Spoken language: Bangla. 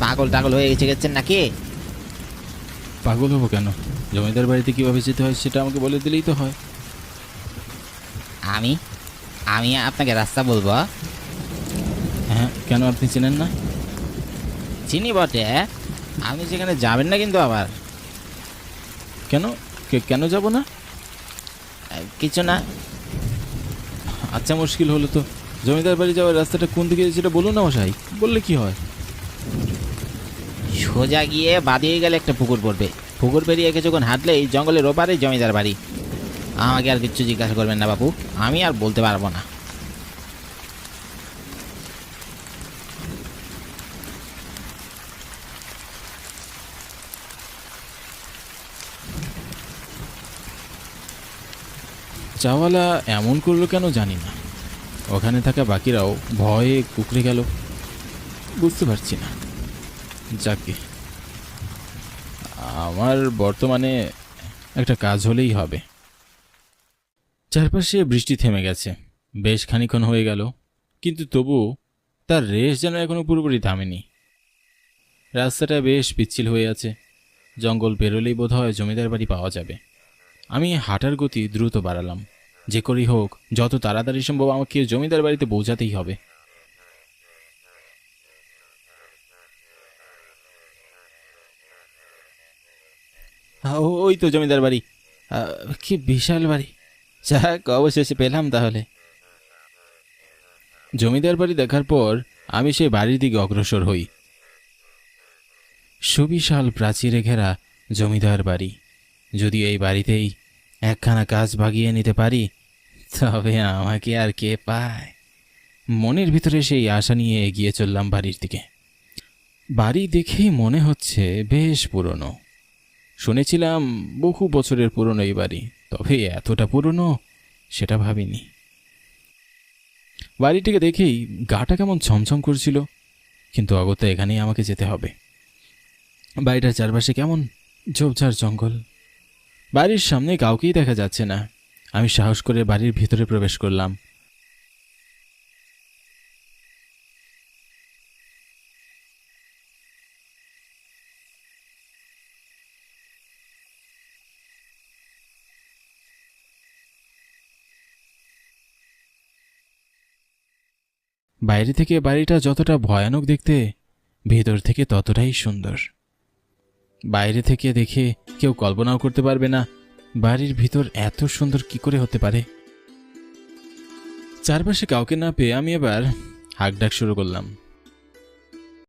পাগল টাগল হয়ে গেছেন নাকি? পাগল হবো কেন? জমিদার বাড়িতে কীভাবে যেতে হয় সেটা আমাকে বলে দিলেই তো হয়। আমি আমি আপনাকে রাস্তা বলবো? হ্যাঁ, কেন আপনি চেনেন না? চিনি বটে, আপনি সেখানে যাবেন না কিন্তু আবার। কেন? কেন যাব না? কিছু না। আচ্ছা, মুশকিল হলো তো। জমিদার বাড়ি যাওয়ার রাস্তাটা কোন দিকে সেটা বলুন না মশাই, বললে কি হয়? সোজা গিয়ে বাদিয়ে গেলে একটা পুকুর পড়বে। পুকুর পেরিয়ে কিছুক্ষণ হাঁটলে এই জঙ্গলের ওপারেই জমিদার বাড়ি। আমাকে আর কিচ্ছু জিজ্ঞাসা করবেন না বাপু, আমি আর বলতে পারবো না। চাওয়ালা এমন করলো কেন জানি না। ওখানে থাকা বাকিরাও ভয়ে কুকড়ে গেল, বুঝতে পারছি না। যাকে আমার বর্তমানে একটা কাজ হলেই হবে। চারপাশে বৃষ্টি থেমে গেছে, বেশ খানিকক্ষণ হয়ে গেল, কিন্তু তবু তার রেশ যেন এখনো পুরোপুরি থামেনি। রাস্তাটা বেশ পিচ্ছিল হয়ে আছে, জঙ্গল পেরোলেই বোধ হয় জমিদার বাড়ি পাওয়া যাবে। আমি হাঁটার গতি দ্রুত বাড়ালাম। যে করেই হোক যত তাড়াতাড়ি সম্ভব আমাকে জমিদার বাড়িতে পৌঁছাতেই হবে। ওই তো জমিদার বাড়ি। কি বিশাল বাড়ি! যাক, অবশেষে পেলাম তাহলে। জমিদার বাড়ি দেখার পর আমি সেই বাড়ির দিকে অগ্রসর হই। সুবিশাল প্রাচীরে ঘেরা জমিদার বাড়ি। যদি এই বাড়িতেই একখানা কাজ ভাগিয়ে নিতে পারি তবে আমাকে আর কে পায়। মনের ভিতরে সেই আশা নিয়ে এগিয়ে চললাম বাড়ির দিকে। বাড়ি দেখেই মনে হচ্ছে বেশ পুরনো। শুনেছিলাম বহু বছরের পুরনো এই বাড়ি, তবে এতটা পুরনো সেটা ভাবিনি। বাড়িটিকে দেখেই গাটা কেমন ছমছম করছিল, কিন্তু অগত্যা এখানেই আমাকে যেতে হবে। বাড়িটার চারপাশে কেমন ঝোপঝাড় জঙ্গল। বাড়ির সামনে কাউকেই দেখা যাচ্ছে না। আমি সাহস করে বাড়ির ভিতরে প্রবেশ করলাম। বাইরে থেকে বাড়িটা যতটা ভয়ানক দেখতে, ভেতর থেকে ততটাই সুন্দর। বাইরে থেকে দেখে কেউ কল্পনাও করতে পারবে না বাড়ির ভিতর এত সুন্দর কি করে হতে পারে। চারপাশে কাউকে না পেয়ে আমি এবার হাঁকডাক শুরু করলাম।